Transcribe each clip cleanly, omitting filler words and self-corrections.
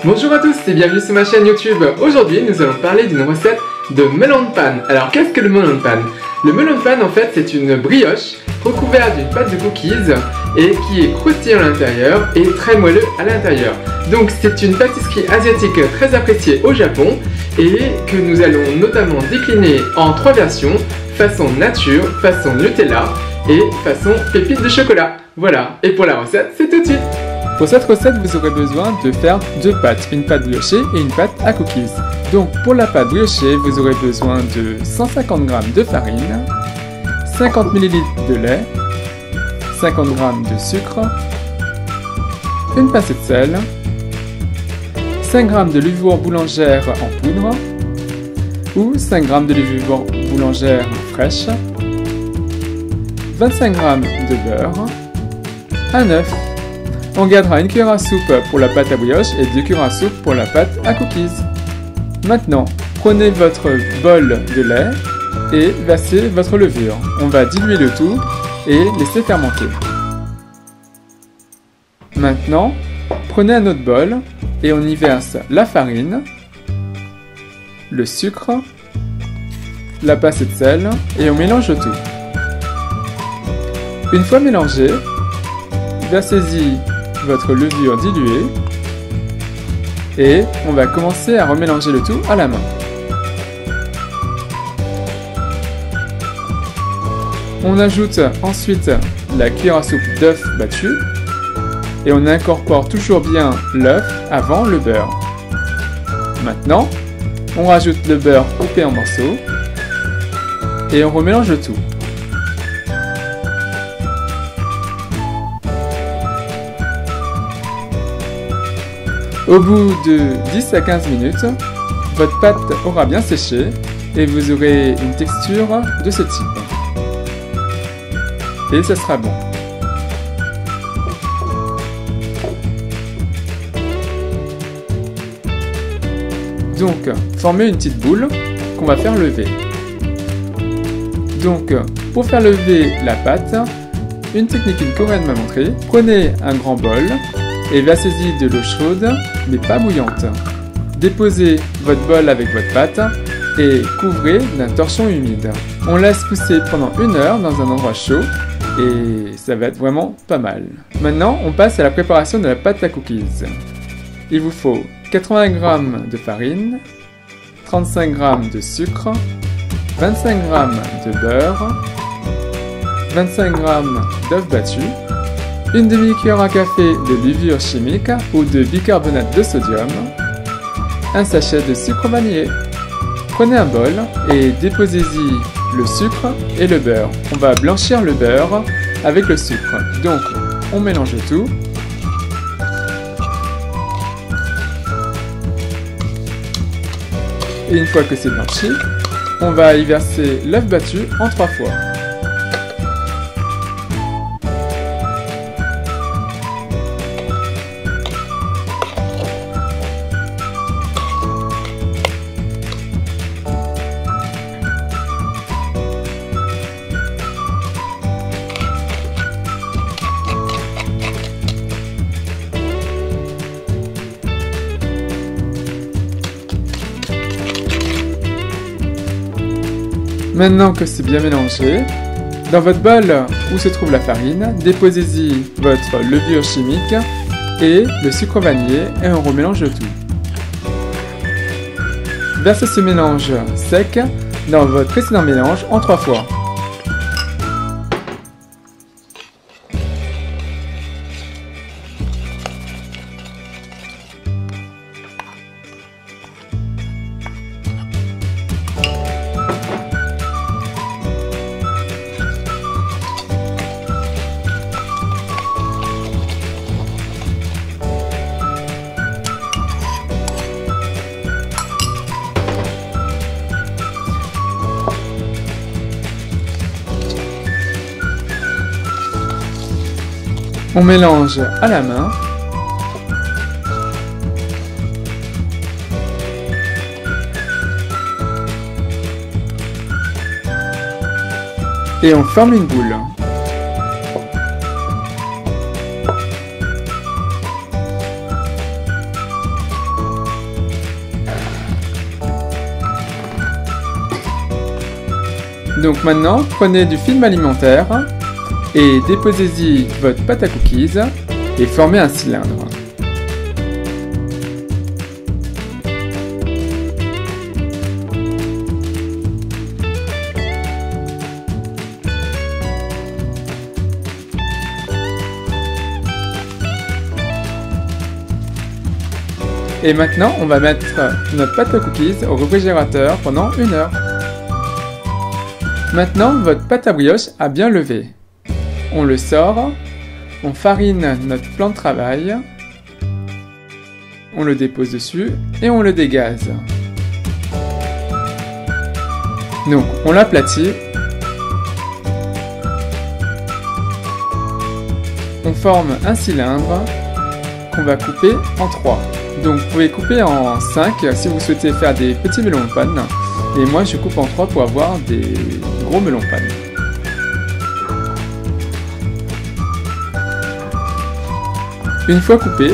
Bonjour à tous et bienvenue sur ma chaîne YouTube. Aujourd'hui, nous allons parler d'une recette de melon de panne. Alors, qu'est-ce que le melon de panne? Le melon de panne, en fait, c'est une brioche recouverte d'une pâte de cookies et qui est croustillant à l'intérieur et très moelleux à l'intérieur. Donc, c'est une pâtisserie asiatique très appréciée au Japon et que nous allons notamment décliner en 3 versions, façon nature, façon Nutella et façon pépite de chocolat. Voilà, et pour la recette, c'est tout de suite. Pour cette recette, vous aurez besoin de faire 2 pâtes, une pâte briochée et une pâte à cookies. Donc pour la pâte briochée, vous aurez besoin de 150 g de farine, 50 ml de lait, 50 g de sucre, une pincée de sel, 5 g de levure boulangère en poudre ou 5 g de levure boulangère fraîche, 25 g de beurre, un œuf. On gardera une cuillère à soupe pour la pâte à brioche et 2 cuillères à soupe pour la pâte à cookies. Maintenant, prenez votre bol de lait et versez votre levure. On va diluer le tout et laisser fermenter. Maintenant, prenez un autre bol et on y verse la farine, le sucre, la pincée de sel et on mélange tout. Une fois mélangé, versez-y votre levure diluée et on va commencer à remélanger le tout à la main. On ajoute ensuite la cuillère à soupe d'œuf battu et on incorpore toujours bien l'œuf avant le beurre. Maintenant, on rajoute le beurre coupé en morceaux et on remélange le tout. Au bout de 10 à 15 minutes, votre pâte aura bien séché et vous aurez une texture de ce type. Et ça sera bon. Donc, formez une petite boule qu'on va faire lever. Donc, pour faire lever la pâte, une technique qu'une coréenne m'a montré, prenez un grand bol et versez-y de l'eau chaude, mais pas bouillante. Déposez votre bol avec votre pâte et couvrez d'un torchon humide. On laisse pousser pendant 1 heure dans un endroit chaud et ça va être vraiment pas mal. Maintenant, on passe à la préparation de la pâte à cookies. Il vous faut 80 g de farine, 35 g de sucre, 25 g de beurre, 25 g d'œuf battu, une demi-cuillère à café de levure chimique ou de bicarbonate de sodium, un sachet de sucre vanillé. Prenez un bol et déposez-y le sucre et le beurre. On va blanchir le beurre avec le sucre. Donc, on mélange tout. Et une fois que c'est blanchi, on va y verser l'œuf battu en 3 fois. Maintenant que c'est bien mélangé, dans votre bol où se trouve la farine, déposez-y votre levure chimique et le sucre vanillé et on remélange le tout. Versez ce mélange sec dans votre précédent mélange en 3 fois. On mélange à la main. Et on forme une boule. Donc maintenant, prenez du film alimentaire et déposez-y votre pâte à cookies et formez un cylindre. Et maintenant, on va mettre notre pâte à cookies au réfrigérateur pendant 1 heure. Maintenant, votre pâte à brioche a bien levé. On le sort, on farine notre plan de travail, on le dépose dessus et on le dégaze. Donc, on l'aplatit. On forme un cylindre qu'on va couper en 3. Donc vous pouvez couper en 5 si vous souhaitez faire des petits melons de panne. Et moi je coupe en 3 pour avoir des gros melons de panne. Une fois coupé,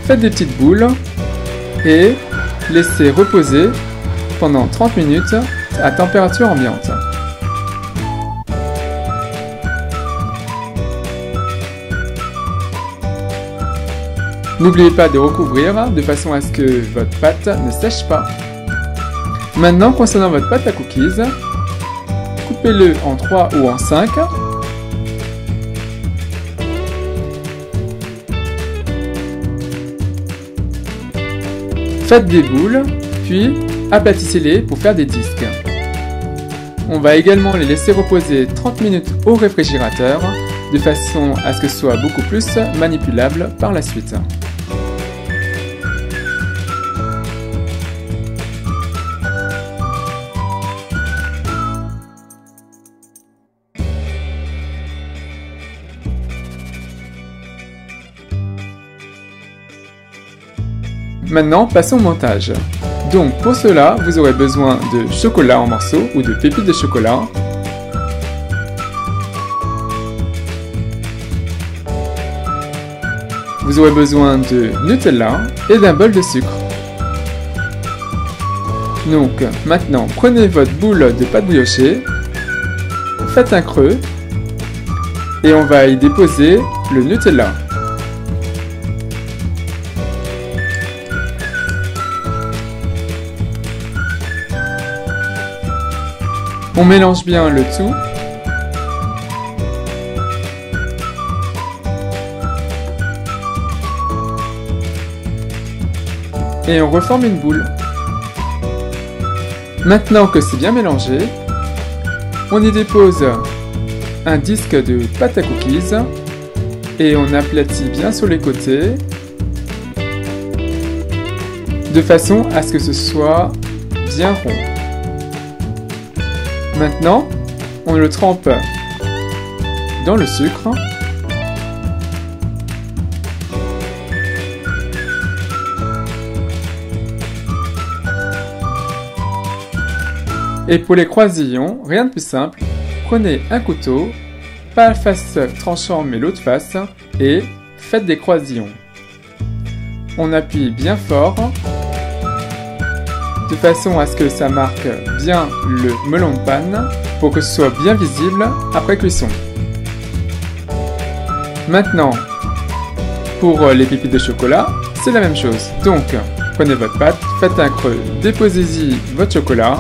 faites des petites boules et laissez reposer pendant 30 minutes à température ambiante. N'oubliez pas de recouvrir de façon à ce que votre pâte ne sèche pas. Maintenant, concernant votre pâte à cookies, coupez-le en 3 ou en 5. Faites des boules, puis aplatissez-les pour faire des disques. On va également les laisser reposer 30 minutes au réfrigérateur de façon à ce que ce soit beaucoup plus manipulable par la suite. Maintenant, passons au montage. Donc pour cela, vous aurez besoin de chocolat en morceaux ou de pépites de chocolat. Vous aurez besoin de Nutella et d'un bol de sucre. Donc maintenant, prenez votre boule de pâte briochée, faites un creux et on va y déposer le Nutella. On mélange bien le tout. Et on reforme une boule. Maintenant que c'est bien mélangé, on y dépose un disque de pâte à cookies et on aplatit bien sur les côtés de façon à ce que ce soit bien rond. Maintenant, on le trempe dans le sucre. Et pour les croisillons, rien de plus simple. Prenez un couteau, pas la face tranchant mais l'autre face, et faites des croisillons. On appuie bien fort, de façon à ce que ça marque bien le melon de panne, pour que ce soit bien visible après cuisson. Maintenant, pour les pépites de chocolat, c'est la même chose. Donc, prenez votre pâte, faites un creux, déposez-y votre chocolat,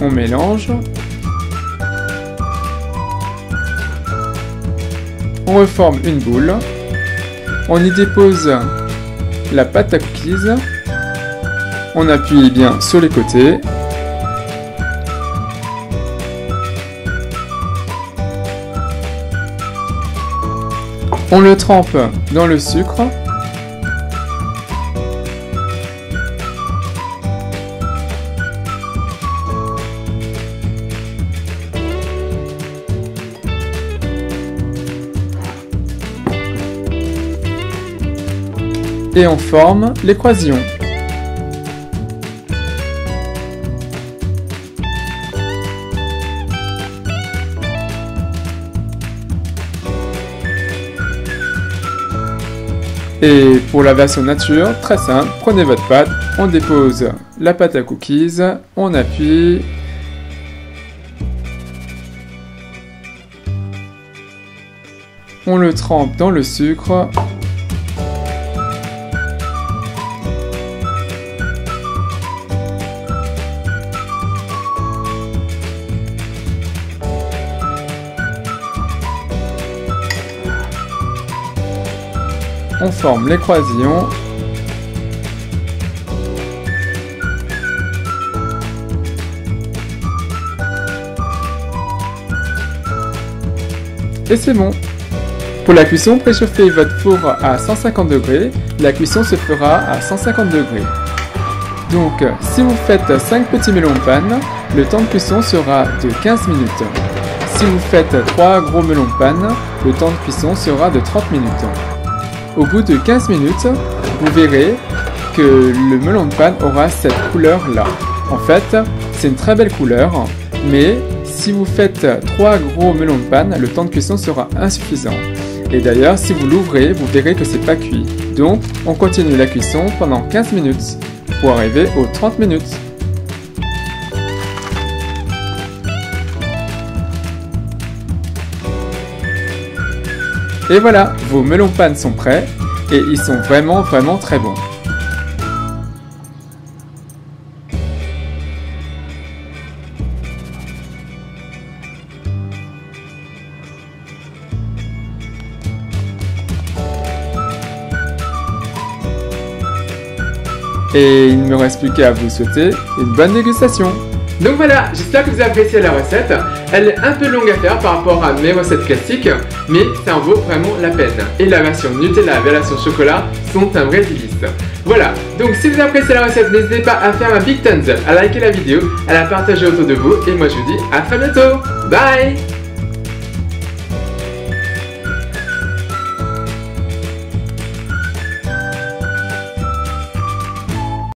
on mélange, on reforme une boule, on y dépose la pâte à cookies, on appuie bien sur les côtés, on le trempe dans le sucre, et on forme les croisillons. Et pour la version nature, très simple, prenez votre pâte, on dépose la pâte à cookies, on appuie, on le trempe dans le sucre, on forme les croisillons, et c'est bon. Pour la cuisson, préchauffez votre four à 150 degrés, la cuisson se fera à 150 degrés. Donc, si vous faites 5 petits melons de panne, le temps de cuisson sera de 15 minutes. Si vous faites 3 gros melons de panne, le temps de cuisson sera de 30 minutes. Au bout de 15 minutes, vous verrez que le melon de panne aura cette couleur-là. En fait, c'est une très belle couleur, mais si vous faites 3 gros melons de panne, le temps de cuisson sera insuffisant. Et d'ailleurs, si vous l'ouvrez, vous verrez que c'est pas cuit. Donc, on continue la cuisson pendant 15 minutes pour arriver aux 30 minutes. Et voilà, vos melons de panne sont prêts et ils sont vraiment très bons. Et il ne me reste plus qu'à vous souhaiter une bonne dégustation. Donc voilà, j'espère que vous avez apprécié la recette. Elle est un peu longue à faire par rapport à mes recettes classiques, mais ça en vaut vraiment la peine. Et la version Nutella et la version chocolat sont un vrai délice. Voilà, donc si vous avez apprécié la recette, n'hésitez pas à faire un big thumbs up, à liker la vidéo, à la partager autour de vous, et moi je vous dis à très bientôt. Bye!